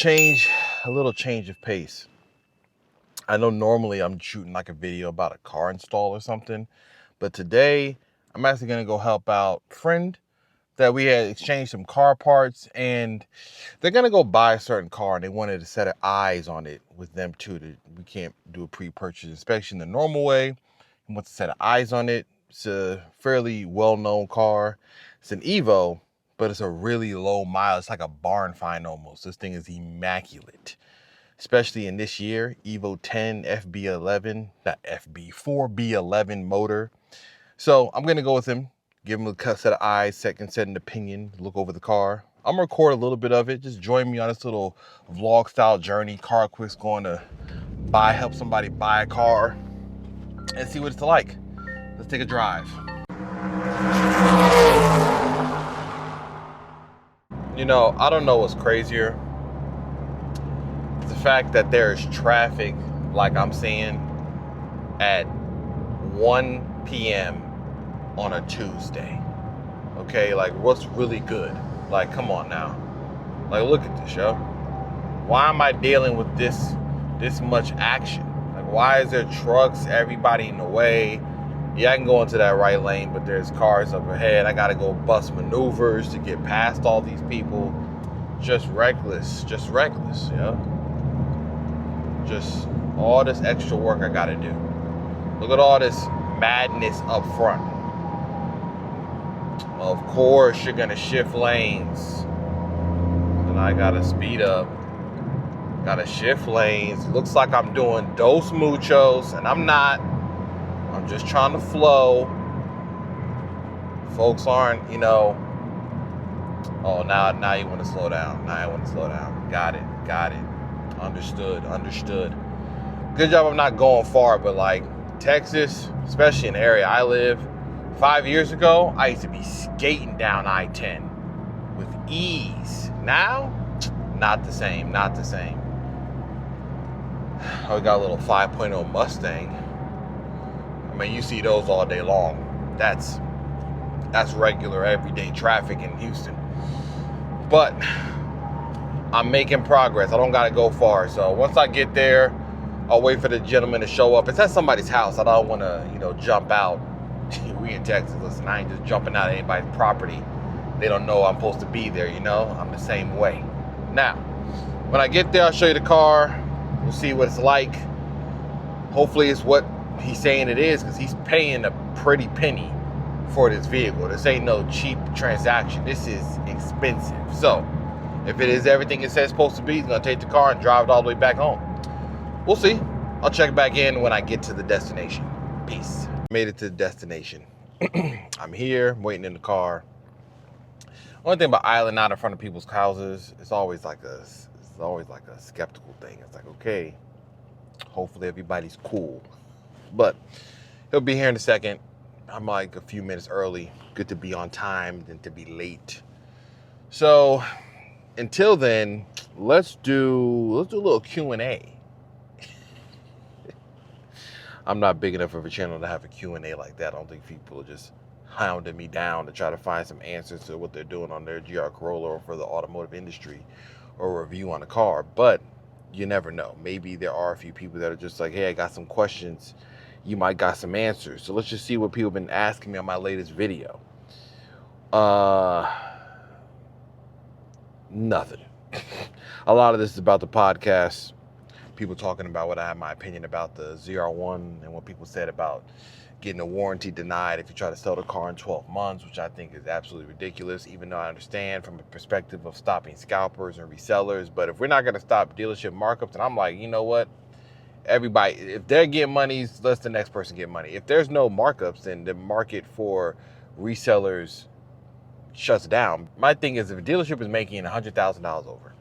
a little change of pace. I know normally I'm shooting like a video about a car install or something, but today I'm actually gonna go help out a friend that we had exchanged some car parts, and they're gonna go buy a certain car and they wanted a set of eyes on it with them too. We can't do a pre-purchase inspection the normal way. He wants a set of eyes on it. It's a fairly well-known car. It's an Evo, but it's a really low mile. It's like a barn find almost. This thing is immaculate, especially in this year. Evo 10 FB11, not FB, 4B11 motor. So I'm gonna go with him, give him a set of eyes, set an opinion, look over the car. I'm gonna record a little bit of it. Just join me on this little vlog style journey. CarQuicks going to help somebody buy a car and see what it's like. Let's take a drive. You know, I don't know what's crazier. It's the fact that there's traffic, like I'm seeing, at 1 p.m. on a Tuesday. Okay, like what's really good? Like, come on now. Like, look at this, yo. Why am I dealing with this much action? Like, why is there trucks, everybody in the way? Yeah, I can go into that right lane, but there's cars up ahead. I gotta go bust maneuvers to get past all these people. Just reckless, yo. Just all this extra work I gotta do. Look at all this madness up front. Of course, you're gonna shift lanes. Then I gotta speed up. Gotta shift lanes. Looks like I'm doing dos muchos, and I'm not. I'm just trying to flow. Folks aren't, you know. Oh, now you want to slow down. Now I want to slow down. Got it. Understood. Good job I'm not going far, but like Texas, especially in the area I live, 5 years ago, I used to be skating down I-10 with ease. Now, not the same. Oh, we got a little 5.0 Mustang. I mean, you see those all day long. That's regular everyday traffic in Houston. But I'm making progress. I don't gotta go far. So once I get there, I'll wait for the gentleman to show up. It's at somebody's house. I don't wanna, jump out. We in Texas, listen, I ain't just jumping out of anybody's property. They don't know I'm supposed to be there, I'm the same way. Now, when I get there, I'll show you the car. We'll see what it's like. Hopefully it's what he's saying it is, because he's paying a pretty penny for this vehicle. This ain't no cheap transaction. This is expensive. So if it is everything it says it's supposed to be, he's gonna take the car and drive it all the way back home. We'll see. I'll check back in when I get to the destination. Peace. Made it to the destination. I'm here, waiting in the car. Only thing about idling out in front of people's houses, it's always like a skeptical thing. It's like, okay, hopefully everybody's cool. But he'll be here in a second. I'm like a few minutes early. Good to be on time than to be late. So until then, let's do a little Q&A. I'm not big enough of a channel to have a Q&A like that. I don't think people are just hounding me down to try to find some answers to what they're doing on their GR Corolla or for the automotive industry or a review on a car. But you never know. Maybe there are a few people that are just like, hey, I got some questions. You might got some answers. So let's just see what people have been asking me on my latest video. Nothing. A lot of this is about the podcast. People talking about what I have my opinion about the ZR1 and what people said about getting a warranty denied if you try to sell the car in 12 months, which I think is absolutely ridiculous, even though I understand from a perspective of stopping scalpers and resellers. But if we're not going to stop dealership markups, and I'm like, you know what? Everybody, if they're getting money, let the next person get money. If there's no markups, then the market for resellers shuts down. My thing is, if a dealership is making $100,000 over,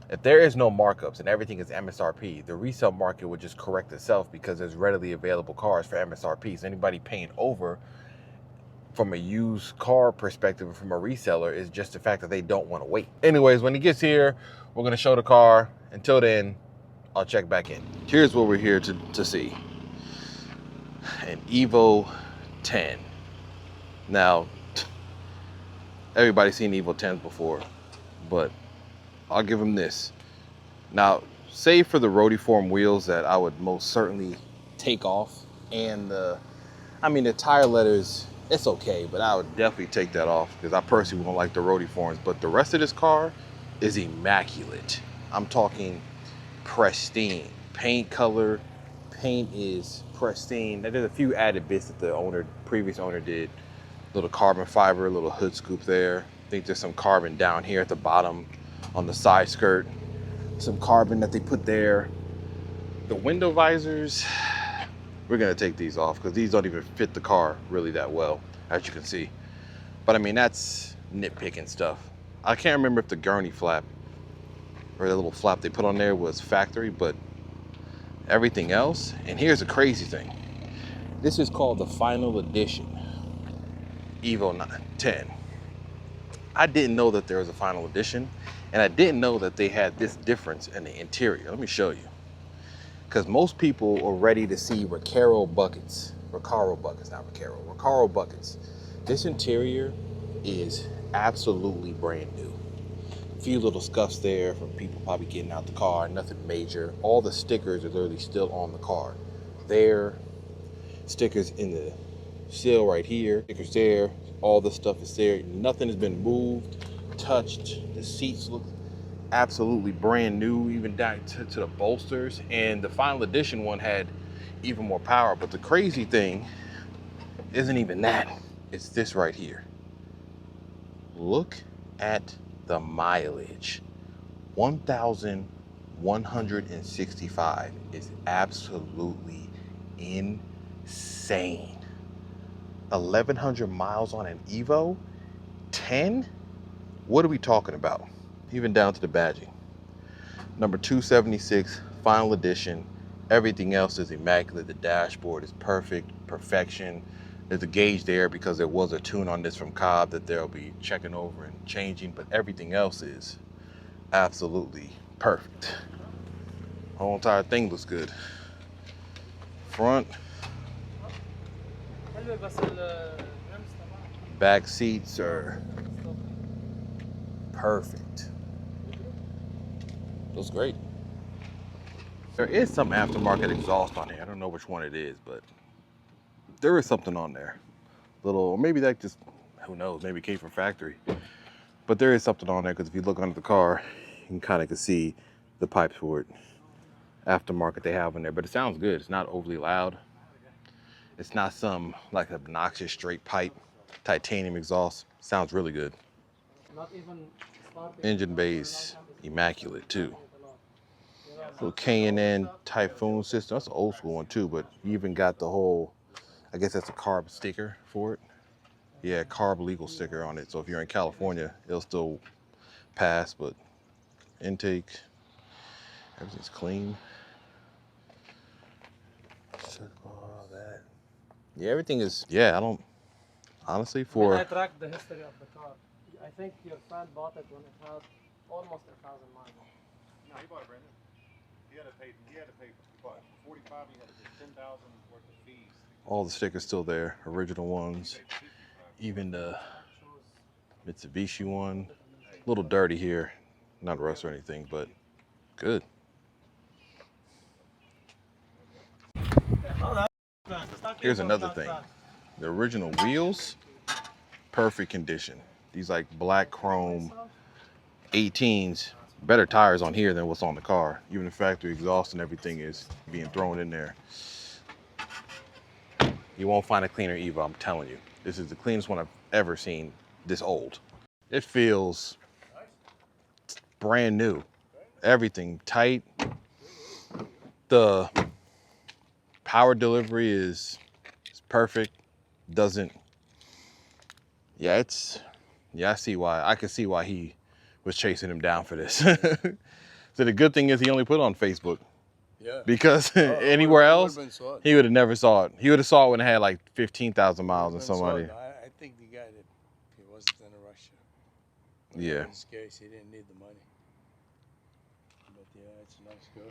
if there is no markups and everything is MSRP, the resale market would just correct itself because there's readily available cars for MSRP. So anybody paying over from a used car perspective or from a reseller is just the fact that they don't want to wait. Anyways, when he gets here, we're going to show the car. Until then, I'll check back in. Here's what we're here to see. An Evo 10. Now, everybody's seen Evo 10s before, but I'll give them this. Now, save for the rotiform wheels that I would most certainly take off, and the tire leathers, it's okay, but I would definitely take that off because I personally won't like the rotiforms. But the rest of this car is immaculate. I'm talking pristine. Paint color, paint is pristine. There's a few added bits that the previous owner did. Little carbon fiber, little hood scoop there. I think there's some carbon down here at the bottom on the side skirt. Some carbon that they put there. The window visors, we're gonna take these off because these don't even fit the car really that well, as you can see. But I mean, that's nitpicking stuff. I can't remember if the gurney flap or the little flap they put on there was factory, but everything else. And here's the crazy thing. This is called the final edition Evo 10. I didn't know that there was a final edition, and I didn't know that they had this difference in the interior. Let me show you. Because most people are ready to see Recaro buckets. Recaro buckets. This interior is absolutely brand new. A few little scuffs there from people probably getting out the car, nothing major. All the stickers are literally still on the car. There, stickers in the sill right here, stickers there, all the stuff is there. Nothing has been moved, touched. The seats look absolutely brand new, even down to the bolsters. And the final edition one had even more power. But the crazy thing isn't even that, it's this right here. Look at the mileage. 1,165 is absolutely insane. 1,100 miles on an Evo 10? What are we talking about? Even down to the badging. Number 276, final edition. Everything else is immaculate. The dashboard is perfect, perfection. There's a gauge there because there was a tune on this from Cobb that they'll be checking over and changing, but everything else is absolutely perfect. The whole entire thing looks good. Front, back seats are perfect. Looks great. There is some aftermarket exhaust on here. I don't know which one it is, but there is something on there. Little, or maybe that just, who knows, maybe it came from factory. But there is something on there because if you look under the car, you can see the pipes for it. Aftermarket they have in there, but it sounds good. It's not overly loud. It's not some like obnoxious straight pipe titanium exhaust. Sounds really good. Engine bays, immaculate too. Little K&N Typhoon system. That's an old school one too, but you even got the whole, I guess that's a carb sticker for it. Yeah, carb legal sticker on it. So if you're in California, it'll still pass, but intake, everything's clean. All that. Yeah, everything is, yeah, I don't, honestly, for... I tracked the history of the car. I think your friend bought it when it had almost 1,000 miles. No, he bought it brand new. He had to pay, he bought 45, he had to pay 10,000 worth of fees. All the stickers still there, original ones. Even the Mitsubishi one. A little dirty here. Not rust or anything, but good. Here's another thing. The original wheels, perfect condition. These like black chrome 18s, better tires on here than what's on the car. Even the factory exhaust and everything is being thrown in there. You won't find a cleaner Evo, I'm telling you. This is the cleanest one I've ever seen this old. It feels brand new. Everything tight. The power delivery is perfect. Doesn't, yeah, it's, yeah, I can see why he was chasing him down for this. So the good thing is he only put it on Facebook. Yeah. Because anywhere else, he would have never saw it. He would have saw it when it had like 15,000 miles and somebody. I think the guy that he wasn't in a rush. Yeah. In this case, he didn't need the money. But yeah, it's a nice car.